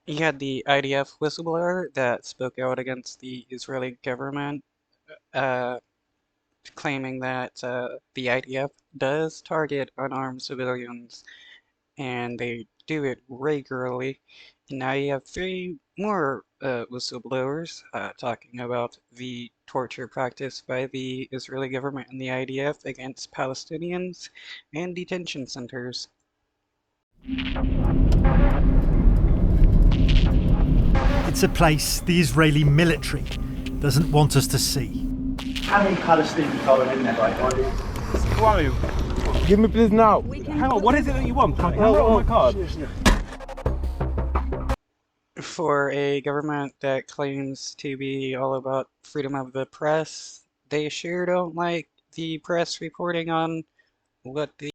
You had the IDF whistleblower that spoke out against the Israeli government, uh, claiming that the IDF does target unarmed civilians and they do it regularly. And now you have three more whistleblowers talking about the torture practiced by the Israeli government and the IDF against Palestinians and detention centers. It's a place the Israeli military doesn't want us to see. How many Palestinians are in there right now? Who are you? Give me please now. Hang on, what is it that you want? Can I write on my card? For a government that claims to be all about freedom of the press, they sure don't like the press reporting on what the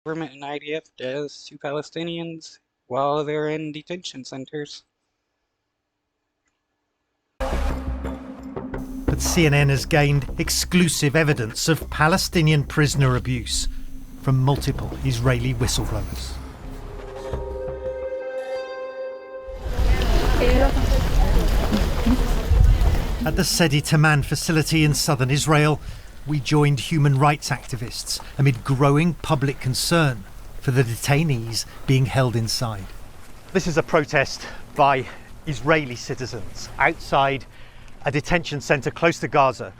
government and IDF does to Palestinians while they're in detention centers. But CNN has gained exclusive evidence of Palestinian prisoner abuse from multiple Israeli whistleblowers. At the Sedi Taman facility in southern Israel, we joined human rights activists amid growing public concern for the detainees being held inside. This is a protest by Israeli citizens outside a detention centre close to Gaza,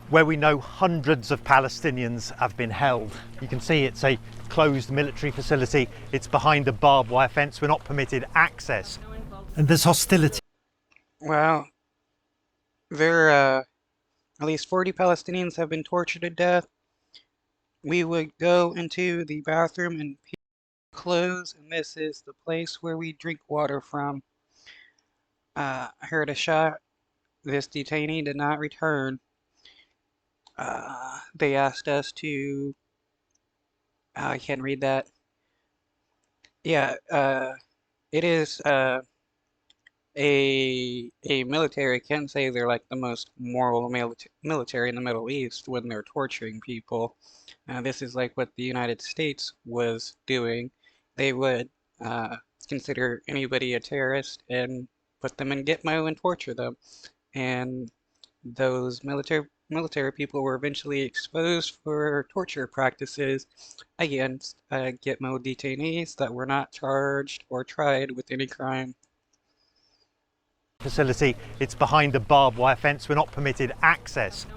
where we know hundreds of Palestinians have been held. You can see it's a closed military facility. It's behind a barbed wire fence. We're not permitted access. And there's hostility. Well, at least 40 Palestinians have been tortured to death. We would go into the bathroom and pee clothes, and this is the place where we drink water from. I heard a shot. This detainee did not return. They asked us to. I can't read that. Yeah, it is a military can say they're like the most moral military in the Middle East when they're torturing people. This is like what the United States was doing. They would consider anybody a terrorist and put them in Gitmo and torture them. And those military people were eventually exposed for torture practices against Gitmo detainees that were not charged or tried with any crime. Facility, it's behind a barbed wire fence. We're not permitted access.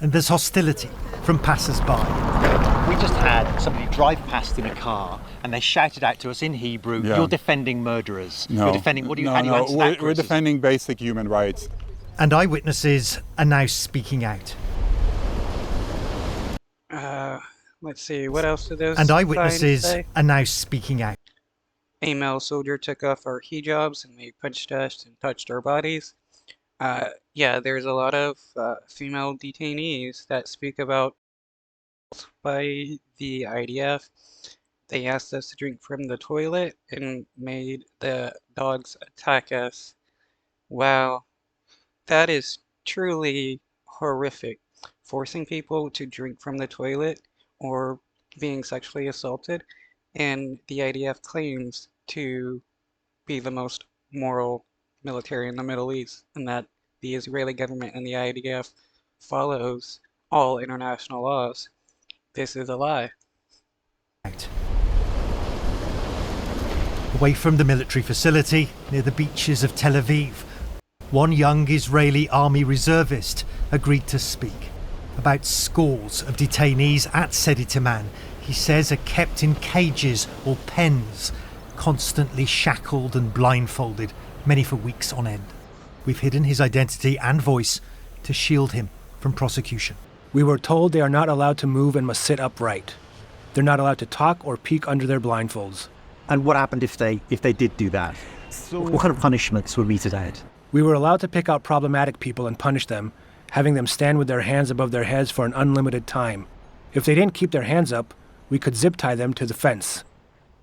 And there's hostility from passers-by. We just had somebody drive past in a car and they shouted out to us in Hebrew, "You're defending murderers." No. You're defending, what do you, how do you answer we're, that we're criticism? defending basic human rights. And eyewitnesses are now speaking out. Let's see, what else did those And signs eyewitnesses say? are now speaking out. A male soldier took off our hijabs and they punched us and touched our bodies. Yeah, there's a lot of female detainees that speak about by the IDF. They asked us to drink from the toilet and made the dogs attack us. Wow, that is truly horrific. Forcing people to drink from the toilet or being sexually assaulted, and the IDF claims to be the most moral military in the Middle East, and that the Israeli government and the IDF follows all international laws. This is a lie. Away from the military facility near the beaches of Tel Aviv, one young Israeli army reservist agreed to speak about scores of detainees at Sedi Taman. He says are kept in cages or pens, constantly shackled and blindfolded, many for weeks on end. We've hidden his identity and voice to shield him from prosecution. We were told they are not allowed to move and must sit upright. They're not allowed to talk or peek under their blindfolds. And what happened if they did do that? What kind of punishments were meted out? We were allowed to pick out problematic people and punish them, having them stand with their hands above their heads for an unlimited time. If they didn't keep their hands up, we could zip tie them to the fence.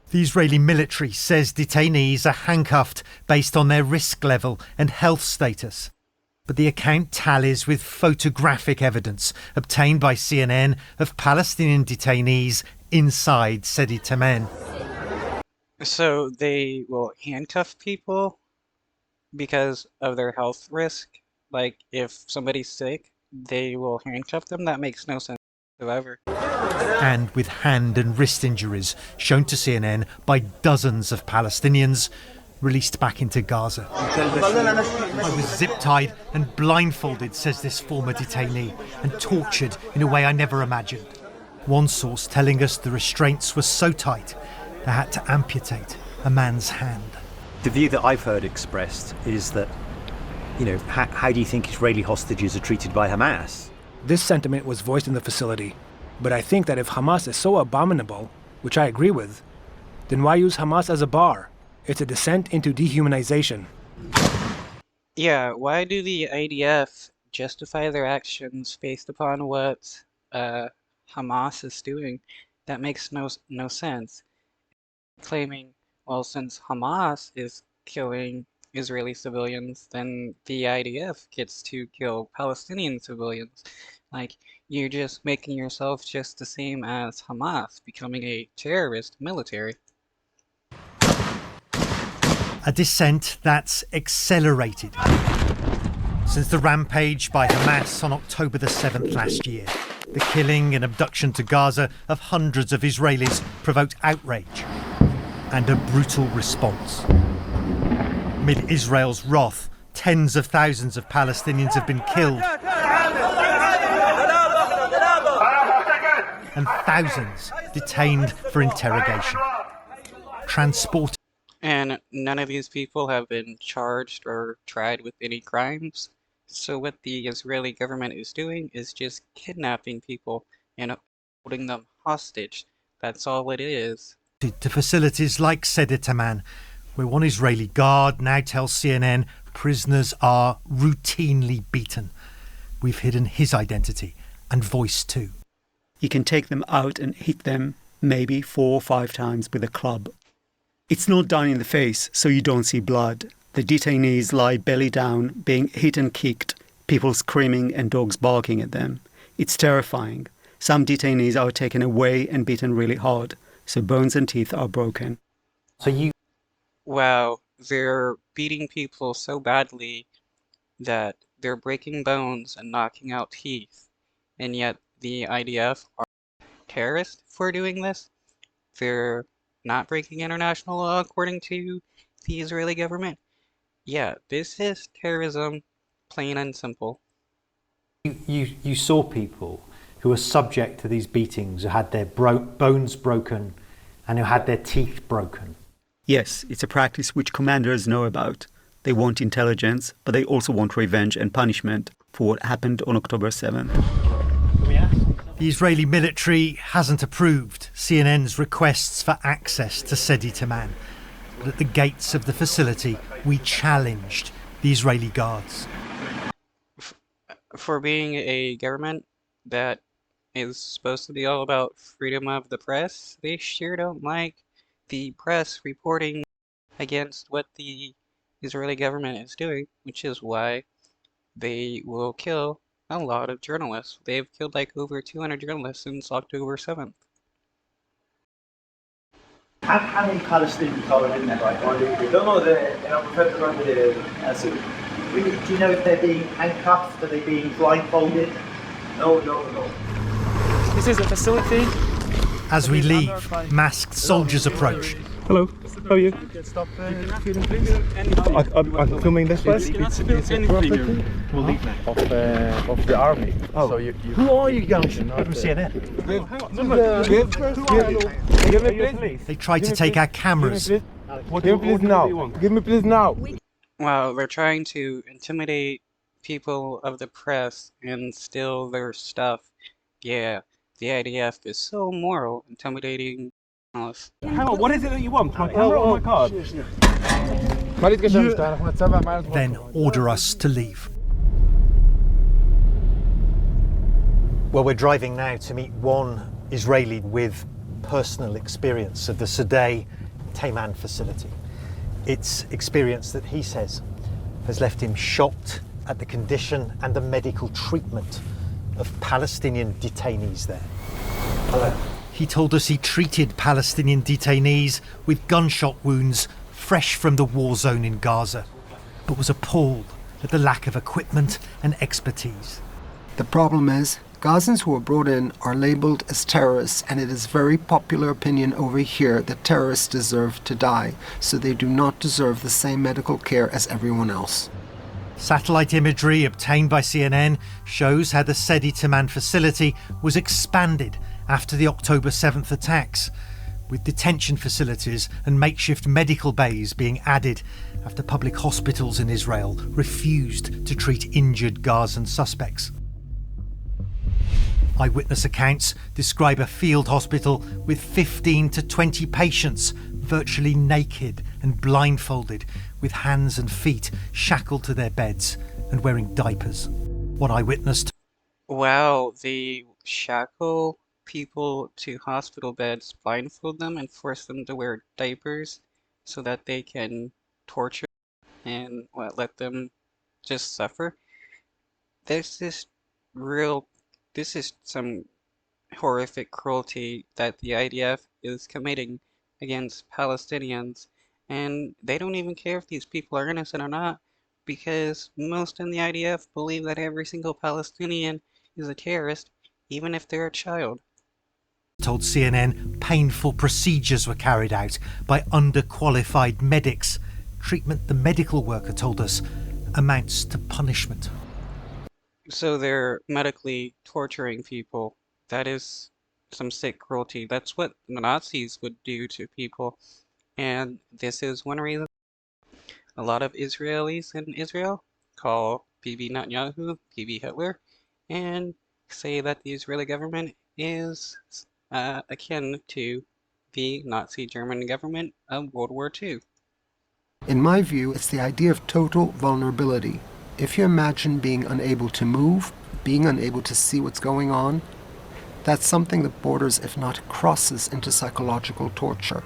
The Israeli military says detainees are handcuffed based on their risk level and health status. But the account tallies with photographic evidence obtained by CNN of Palestinian detainees inside Sedi Taman. So they will handcuff people because of their health risk. Like, if somebody's sick, they will handcuff them. That makes no sense whatsoever. And with hand and wrist injuries shown to CNN by dozens of Palestinians released back into Gaza. I was zip-tied and blindfolded, says this former detainee, and tortured in a way I never imagined. One source telling us the restraints were so tight they had to amputate a man's hand. The view that I've heard expressed is that, how do you think Israeli hostages are treated by Hamas? This sentiment was voiced in the facility, but I think that if Hamas is so abominable, which I agree with, then why use Hamas as a bar? It's a descent into dehumanization. Yeah, why do the IDF justify their actions based upon what Hamas is doing? That makes no sense. Claiming, well, since Hamas is killing Israeli civilians, then the IDF gets to kill Palestinian civilians. Like, you're just making yourself just the same as Hamas, becoming a terrorist military. A descent that's accelerated since the rampage by Hamas on October the 7th last year. The killing and abduction to Gaza of hundreds of Israelis provoked outrage and a brutal response. Amid Israel's wrath, tens of thousands of Palestinians have been killed and thousands detained for interrogation, transported. And none of these people have been charged or tried with any crimes. So what the Israeli government is doing is just kidnapping people and holding them hostage. That's all it is. To facilities like Seder Taman, where one Israeli guard now tells CNN prisoners are routinely beaten. We've hidden his identity and voice too. You can take them out and hit them maybe 4 or 5 times with a club. It's not done in the face, so you don't see blood. The detainees lie belly down, being hit and kicked, people screaming and dogs barking at them. It's terrifying. Some detainees are taken away and beaten really hard, so bones and teeth are broken. Wow, they're beating people so badly that they're breaking bones and knocking out teeth, and yet the IDF are terrorists for doing this? They're not breaking international law according to the Israeli government? Yeah, this is terrorism, plain and simple. You saw people who were subject to these beatings, who had their bones broken and who had their teeth broken. Yes, it's a practice which commanders know about. They want intelligence, but they also want revenge and punishment for what happened on October 7th. The Israeli military hasn't approved CNN's requests for access to Seder Taman. But at the gates of the facility, we challenged the Israeli guards. For being a government that is supposed to be all about freedom of the press, they sure don't like the press reporting against what the Israeli government is doing, which is why they will kill a lot of journalists. They've killed like over 200 journalists since October 7th. How many Palestinians are in there right now? We don't know. Do you know if they're being handcuffed? Are they being blindfolded? No. This is a facility. As we leave, masked soldiers approach. Hello, how are you? Stop filming, please. I'm filming this place. It's a property of the army. Oh. So you Who are you guys from CNN? Give me please. They tried to take our cameras. Give me please now. Give me please now. Wow, they're trying to intimidate people of the press and steal their stuff. Yeah, the IDF is so moral, intimidating journalists. Hang on, what is it that you want? My camera or my card? Then order us to leave. Well, we're driving now to meet one Israeli with personal experience of the Seder Taman facility. It's experience that he says has left him shocked at the condition and the medical treatment of Palestinian detainees there. Hello. He told us he treated Palestinian detainees with gunshot wounds fresh from the war zone in Gaza. but was appalled at the lack of equipment and expertise. The problem is, Gazans who are brought in are labelled as terrorists, and it is very popular opinion over here that terrorists deserve to die, so they do not deserve the same medical care as everyone else. Satellite imagery obtained by CNN shows how the Sedi Taman facility was expanded after the October 7th attacks, with detention facilities and makeshift medical bays being added after public hospitals in Israel refused to treat injured Gazan suspects. Eyewitness accounts describe a field hospital with 15 to 20 patients, virtually naked and blindfolded, with hands and feet shackled to their beds and wearing diapers. One eyewitness Wow, they shackle people to hospital beds, blindfold them, and force them to wear diapers so that they can torture and let them just suffer. There's this is some horrific cruelty that the IDF is committing against Palestinians, and they don't even care if these people are innocent or not, because most in the IDF believe that every single Palestinian is a terrorist, even if they're a child. told CNN painful procedures were carried out by underqualified medics. Treatment, the medical worker told us, amounts to punishment. So they're medically torturing people. That is some sick cruelty. That's what the Nazis would do to people. And this is one reason a lot of Israelis in Israel call Bibi Netanyahu Bibi Hitler and say that the Israeli government is akin to the Nazi German government of World War II. In my view, it's the idea of total vulnerability. If you imagine being unable to move, being unable to see what's going on, that's something that borders, if not crosses, into psychological torture.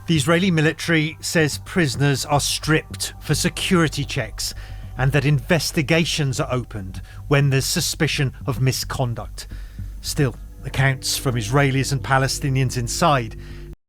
The Israeli military says prisoners are stripped for security checks and that investigations are opened when there's suspicion of misconduct. Still, accounts from Israelis and Palestinians inside